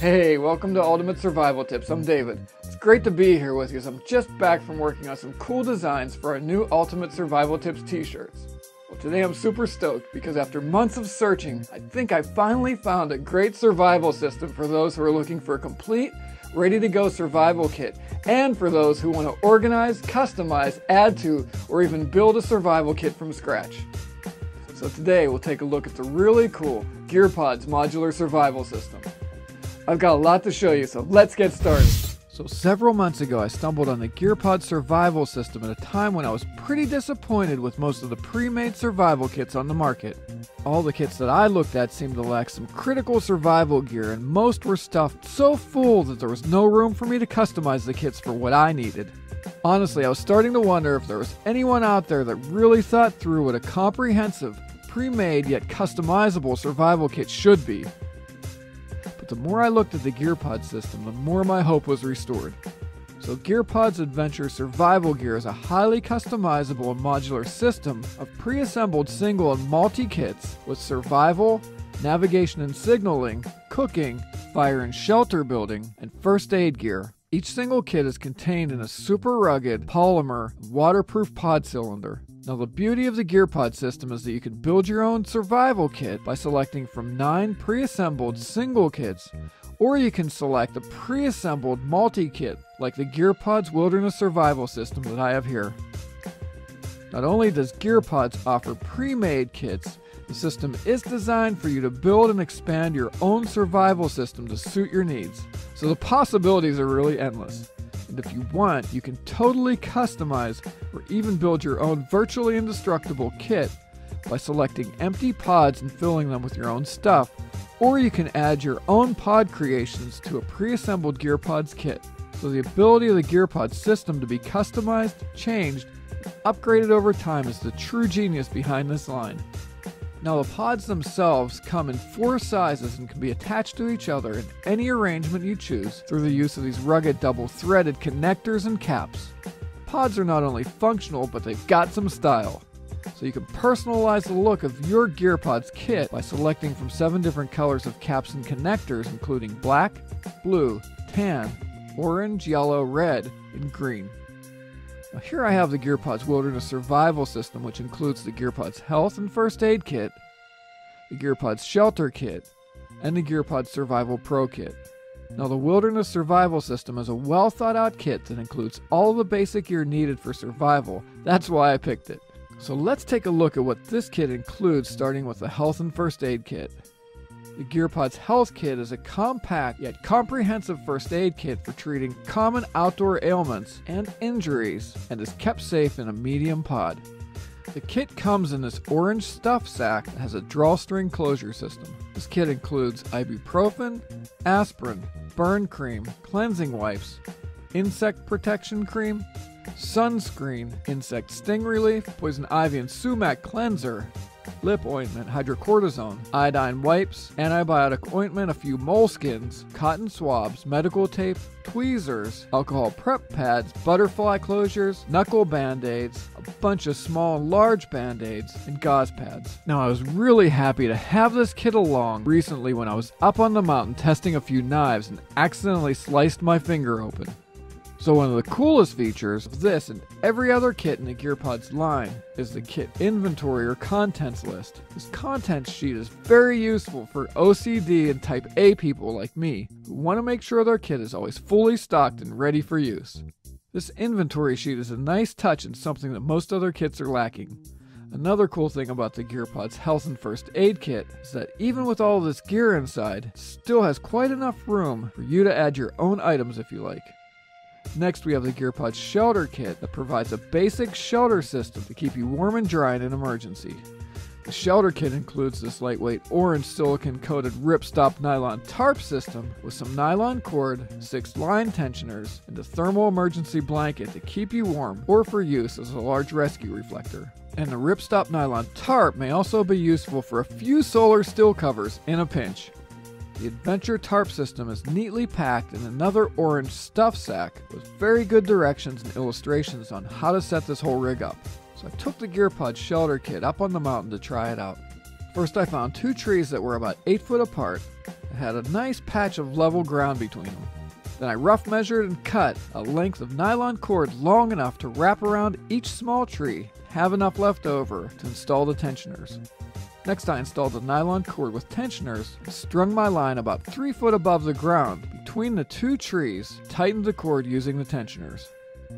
Hey, welcome to Ultimate Survival Tips. I'm David. It's great to be here with you as I'm just back from working on some cool designs for our new Ultimate Survival Tips t-shirts. Well, today I'm super stoked because after months of searching, I think I finally found a great survival system for those who are looking for a complete, ready-to-go survival kit, and for those who want to organize, customize, add to, or even build a survival kit from scratch. So today we'll take a look at the really cool GearPODs modular survival system. I've got a lot to show you, so let's get started. So several months ago I stumbled on the GearPOD survival system at a time when I was pretty disappointed with most of the pre-made survival kits on the market. All the kits that I looked at seemed to lack some critical survival gear, and most were stuffed so full that there was no room for me to customize the kits for what I needed. Honestly, I was starting to wonder if there was anyone out there that really thought through what a comprehensive, pre-made yet customizable survival kit should be. But the more I looked at the GearPOD system, the more my hope was restored. So GearPODs Adventure Survival Gear is a highly customizable and modular system of pre-assembled single and multi-kits with survival, navigation and signaling, cooking, fire and shelter building, and first aid gear. Each single kit is contained in a super rugged, polymer, waterproof pod cylinder. Now the beauty of the GearPOD system is that you can build your own survival kit by selecting from 9 pre-assembled single kits, or you can select a pre-assembled multi-kit like the GearPODs Wilderness Survival System that I have here. Not only does GearPODs offer pre-made kits, the system is designed for you to build and expand your own survival system to suit your needs. So the possibilities are really endless. And if you want, you can totally customize or even build your own virtually indestructible kit by selecting empty pods and filling them with your own stuff, or you can add your own pod creations to a pre-assembled GearPODs kit. So the ability of the GearPOD system to be customized, changed, and upgraded over time is the true genius behind this line. Now the pods themselves come in 4 sizes and can be attached to each other in any arrangement you choose through the use of these rugged double-threaded connectors and caps. Pods are not only functional, but they've got some style. So you can personalize the look of your GearPODs kit by selecting from 7 different colors of caps and connectors, including black, blue, tan, orange, yellow, red, and green. Now here I have the GearPODs Wilderness Survival System, which includes the GearPODs Health and First Aid Kit, the GearPODs Shelter Kit, and the GearPODs Survival Pro Kit. Now the Wilderness Survival System is a well thought out kit that includes all the basic gear needed for survival. That's why I picked it. So let's take a look at what this kit includes, starting with the Health and First Aid Kit. The GearPODs Health Kit is a compact yet comprehensive first aid kit for treating common outdoor ailments and injuries, and is kept safe in a medium pod. The kit comes in this orange stuff sack that has a drawstring closure system. This kit includes ibuprofen, aspirin, burn cream, cleansing wipes, insect protection cream, sunscreen, insect sting relief, poison ivy and sumac cleanser, lip ointment, hydrocortisone, iodine wipes, antibiotic ointment, a few moleskins, cotton swabs, medical tape, tweezers, alcohol prep pads, butterfly closures, knuckle band-aids, a bunch of small and large band-aids, and gauze pads. Now I was really happy to have this kit along recently when I was up on the mountain testing a few knives and accidentally sliced my finger open. So one of the coolest features of this and every other kit in the GearPODs line is the kit inventory or contents list. This contents sheet is very useful for OCD and type A people like me who want to make sure their kit is always fully stocked and ready for use. This inventory sheet is a nice touch and something that most other kits are lacking. Another cool thing about the GearPODs Health and First Aid Kit is that even with all this gear inside, it still has quite enough room for you to add your own items if you like. Next we have the GearPODs Shelter Kit that provides a basic shelter system to keep you warm and dry in an emergency. The shelter kit includes this lightweight orange silicone coated ripstop nylon tarp system with some nylon cord, 6 line tensioners, and a thermal emergency blanket to keep you warm or for use as a large rescue reflector. And the ripstop nylon tarp may also be useful for a few solar still covers in a pinch. The Adventure tarp system is neatly packed in another orange stuff sack with very good directions and illustrations on how to set this whole rig up. So I took the GearPOD shelter kit up on the mountain to try it out. First I found 2 trees that were about 8 foot apart, that had a nice patch of level ground between them. Then I rough measured and cut a length of nylon cord long enough to wrap around each small tree, have enough left over to install the tensioners. Next I installed the nylon cord with tensioners and strung my line about 3 foot above the ground between the 2 trees, tightened the cord using the tensioners.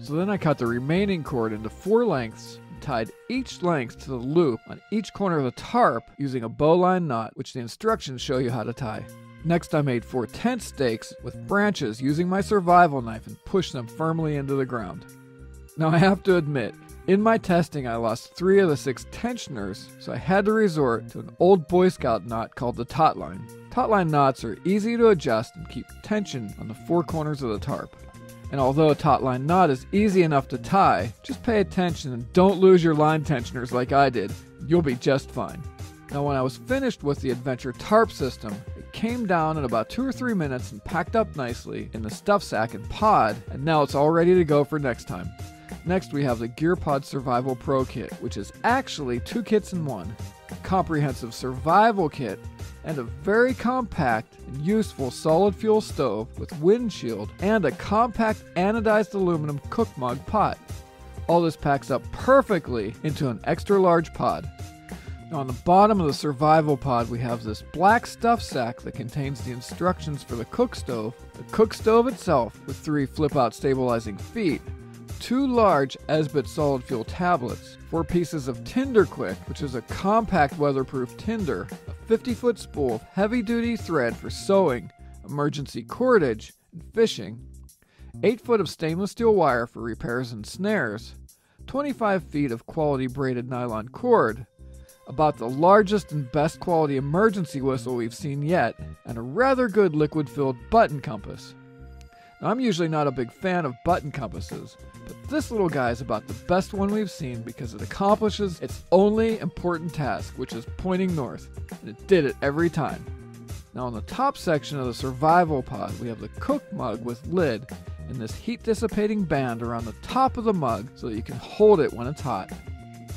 So then I cut the remaining cord into 4 lengths and tied each length to the loop on each corner of the tarp using a bowline knot, which the instructions show you how to tie. Next I made 4 tent stakes with branches using my survival knife and pushed them firmly into the ground. Now I have to admit, in my testing I lost 3 of the 6 tensioners, so I had to resort to an old Boy Scout knot called the taut line. Taut line knots are easy to adjust and keep tension on the 4 corners of the tarp. And although a taut line knot is easy enough to tie, just pay attention and don't lose your line tensioners like I did. You'll be just fine. Now when I was finished with the Adventure tarp system, it came down in about 2 or 3 minutes and packed up nicely in the stuff sack and pod, and now it's all ready to go for next time. Next we have the GearPOD Survival Pro Kit, which is actually 2 kits in one. A comprehensive survival kit and a very compact and useful solid fuel stove with windshield and a compact anodized aluminum cook mug pot. All this packs up perfectly into an extra large pod. Now on the bottom of the survival pod we have this black stuff sack that contains the instructions for the cook stove itself with 3 flip-out stabilizing feet, 2 large Esbit solid fuel tablets, 4 pieces of Tinder Quick, which is a compact weatherproof tinder, a 50-foot spool of heavy-duty thread for sewing, emergency cordage, and fishing, 8 foot of stainless steel wire for repairs and snares, 25 feet of quality braided nylon cord, about the largest and best quality emergency whistle we've seen yet, and a rather good liquid-filled button compass. Now, I'm usually not a big fan of button compasses, but this little guy is about the best one we've seen because it accomplishes its only important task, which is pointing north, and it did it every time. Now on the top section of the survival pod, we have the cook mug with lid and this heat-dissipating band around the top of the mug so that you can hold it when it's hot.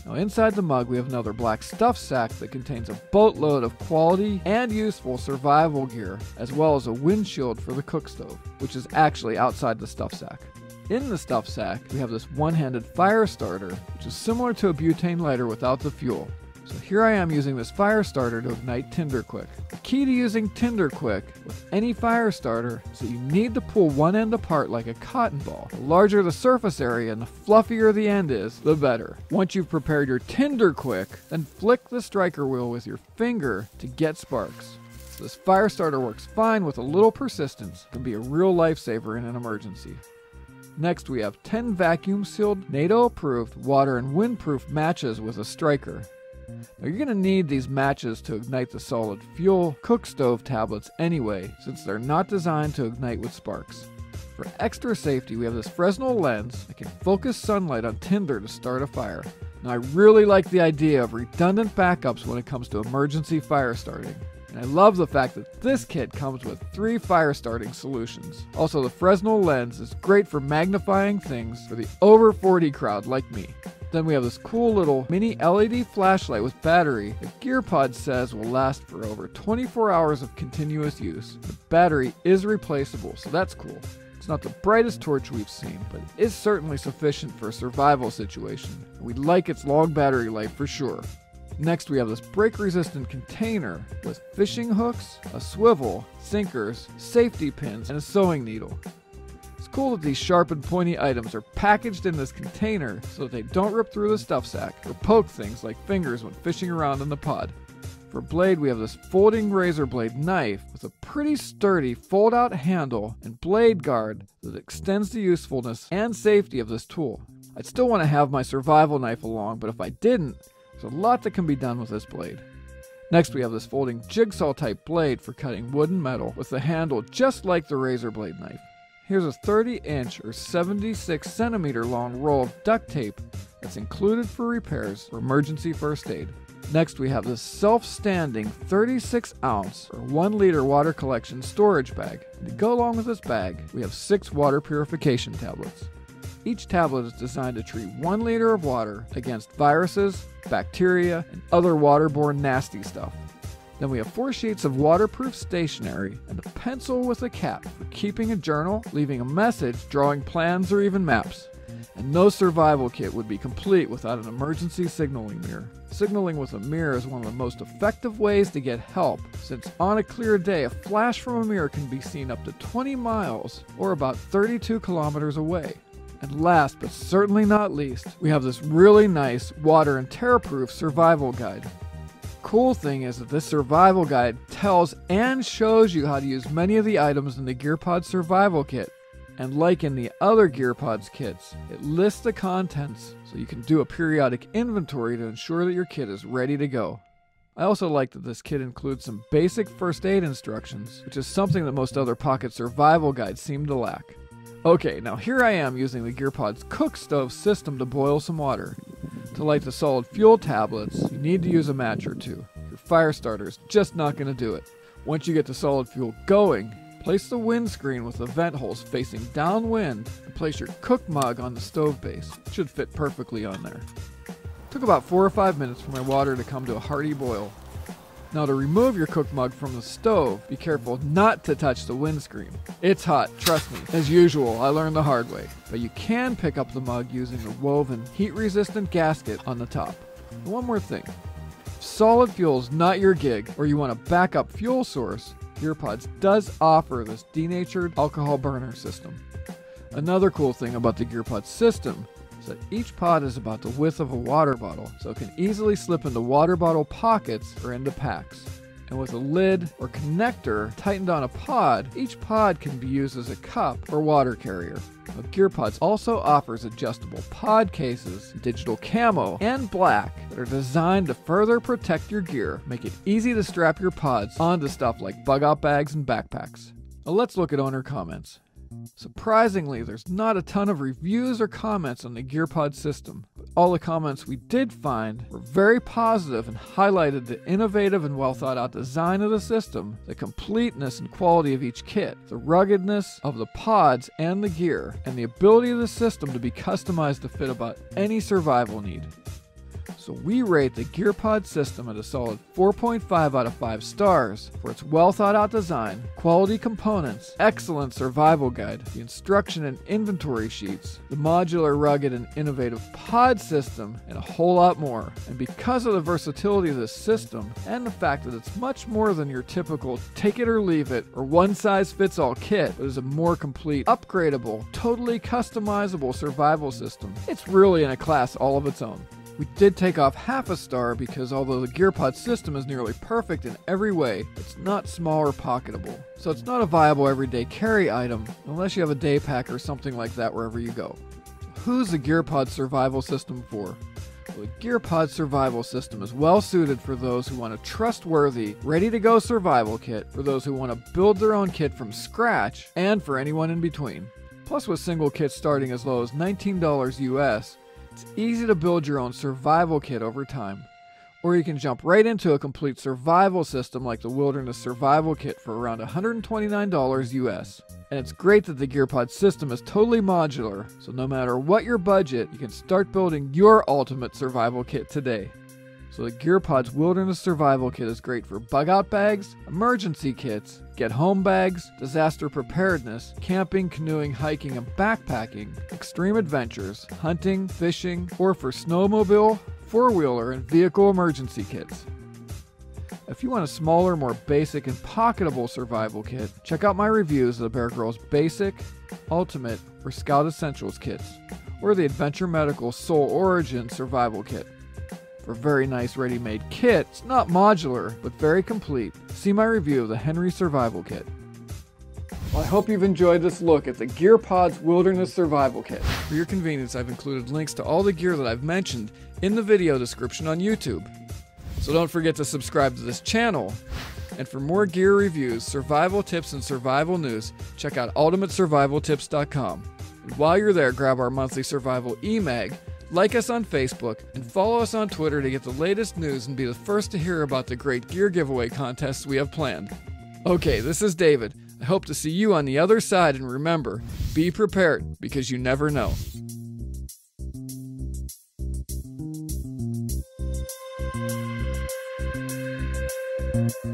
Now inside the mug we have another black stuff sack that contains a boatload of quality and useful survival gear, as well as a windshield for the cook stove, which is actually outside the stuff sack. In the stuff sack we have this one-handed fire starter, which is similar to a butane lighter without the fuel. So here I am using this fire starter to ignite Tinder Quick. The key to using Tinder Quick with any fire starter is that you need to pull one end apart like a cotton ball. The larger the surface area and the fluffier the end is, the better. Once you've prepared your Tinder Quick, then flick the striker wheel with your finger to get sparks. So this fire starter works fine with a little persistence. It can be a real lifesaver in an emergency. Next we have 10 vacuum-sealed, NATO-approved, water and windproof matches with a striker. Now you're going to need these matches to ignite the solid fuel cook stove tablets anyway, since they're not designed to ignite with sparks. For extra safety, we have this Fresnel lens that can focus sunlight on tinder to start a fire. Now I really like the idea of redundant backups when it comes to emergency fire starting. And I love the fact that this kit comes with 3 fire starting solutions. Also, the Fresnel lens is great for magnifying things for the over 40 crowd like me. Then we have this cool little mini LED flashlight with battery that GearPODs says will last for over 24 hours of continuous use. The battery is replaceable, so that's cool. It's not the brightest torch we've seen, but it is certainly sufficient for a survival situation. We like its long battery life for sure. Next we have this break-resistant container with fishing hooks, a swivel, sinkers, safety pins, and a sewing needle. It's cool that these sharp and pointy items are packaged in this container so that they don't rip through the stuff sack or poke things like fingers when fishing around in the pod. For blade we have this folding razor blade knife with a pretty sturdy fold-out handle and blade guard that extends the usefulness and safety of this tool. I'd still want to have my survival knife along, but if I didn't, there's a lot that can be done with this blade. Next we have this folding jigsaw type blade for cutting wood and metal with the handle just like the razor blade knife. Here's a 30-inch or 76-centimeter long roll of duct tape that's included for repairs or emergency first aid. Next we have this self-standing 36-ounce or 1-liter water collection storage bag. And to go along with this bag, we have 6 water purification tablets. Each tablet is designed to treat 1 liter of water against viruses, bacteria, and other waterborne nasty stuff. Then we have 4 sheets of waterproof stationery and a pencil with a cap for keeping a journal, leaving a message, drawing plans, or even maps. And no survival kit would be complete without an emergency signaling mirror. Signaling with a mirror is one of the most effective ways to get help, since on a clear day, a flash from a mirror can be seen up to 20 miles or about 32 kilometers away. And last but certainly not least, we have this really nice water and tear-proof survival guide. Cool thing is that this survival guide tells and shows you how to use many of the items in the GearPOD survival kit. And like in the other GearPODs kits, it lists the contents so you can do a periodic inventory to ensure that your kit is ready to go. I also like that this kit includes some basic first aid instructions, which is something that most other pocket survival guides seem to lack. Okay, now here I am using the GearPODs cook stove system to boil some water. To light the solid fuel tablets, you need to use a match or two. Your fire starter is just not going to do it. Once you get the solid fuel going, place the windscreen with the vent holes facing downwind and place your cook mug on the stove base. It should fit perfectly on there. It took about 4 or 5 minutes for my water to come to a hearty boil. Now to remove your cook mug from the stove, be careful not to touch the windscreen. It's hot, trust me. As usual, I learned the hard way. But you can pick up the mug using the woven heat-resistant gasket on the top. And one more thing. If solid fuel is not your gig, or you want a backup fuel source, GearPODs does offer this denatured alcohol burner system. Another cool thing about the GearPOD system is that each pod is about the width of a water bottle, so it can easily slip into water bottle pockets or into packs. And with a lid or connector tightened on a pod, each pod can be used as a cup or water carrier. Now, GearPODs also offers adjustable pod cases, digital camo, and black that are designed to further protect your gear, make it easy to strap your pods onto stuff like bug-out bags and backpacks. Now let's look at owner comments. Surprisingly, there's not a ton of reviews or comments on the GearPOD system, but all the comments we did find were very positive and highlighted the innovative and well thought out design of the system, the completeness and quality of each kit, the ruggedness of the pods and the gear, and the ability of the system to be customized to fit about any survival need. So we rate the GearPOD system at a solid 4.5 out of 5 stars for its well thought out design, quality components, excellent survival guide, the instruction and inventory sheets, the modular, rugged, and innovative pod system, and a whole lot more. And because of the versatility of this system, and the fact that it's much more than your typical take it or leave it or one size fits all kit, but is a more complete, upgradable, totally customizable survival system, it's really in a class all of its own. We did take off half a star because although the GearPOD system is nearly perfect in every way, it's not small or pocketable. So it's not a viable everyday carry item unless you have a day pack or something like that wherever you go. So who's the GearPOD survival system for? Well, the GearPOD survival system is well suited for those who want a trustworthy, ready-to-go survival kit, for those who want to build their own kit from scratch, and for anyone in between. Plus, with single kits starting as low as $19 US, it's easy to build your own survival kit over time. Or you can jump right into a complete survival system like the Wilderness Survival Kit for around $129 US. And it's great that the GearPOD system is totally modular, so no matter what your budget, you can start building your ultimate survival kit today. So the GearPOD's Wilderness Survival Kit is great for bug-out bags, emergency kits, get-home bags, disaster preparedness, camping, canoeing, hiking, and backpacking, extreme adventures, hunting, fishing, or for snowmobile, four-wheeler, and vehicle emergency kits. If you want a smaller, more basic, and pocketable survival kit, check out my reviews of the Bear Grylls Basic, Ultimate, or Scout Essentials kits, or the Adventure Medical Soul Origin Survival Kit. For a very nice ready-made kit, it's not modular, but very complete. See my review of the Henry Survival Kit. Well, I hope you've enjoyed this look at the GearPODs Wilderness Survival Kit. For your convenience, I've included links to all the gear that I've mentioned in the video description on YouTube. So don't forget to subscribe to this channel. And for more gear reviews, survival tips, and survival news, check out ultimatesurvivaltips.com. And while you're there, grab our monthly survival e-mag, like us on Facebook, and follow us on Twitter to get the latest news and be the first to hear about the great gear giveaway contests we have planned. Okay, this is David. I hope to see you on the other side, and remember, be prepared, because you never know. Bye.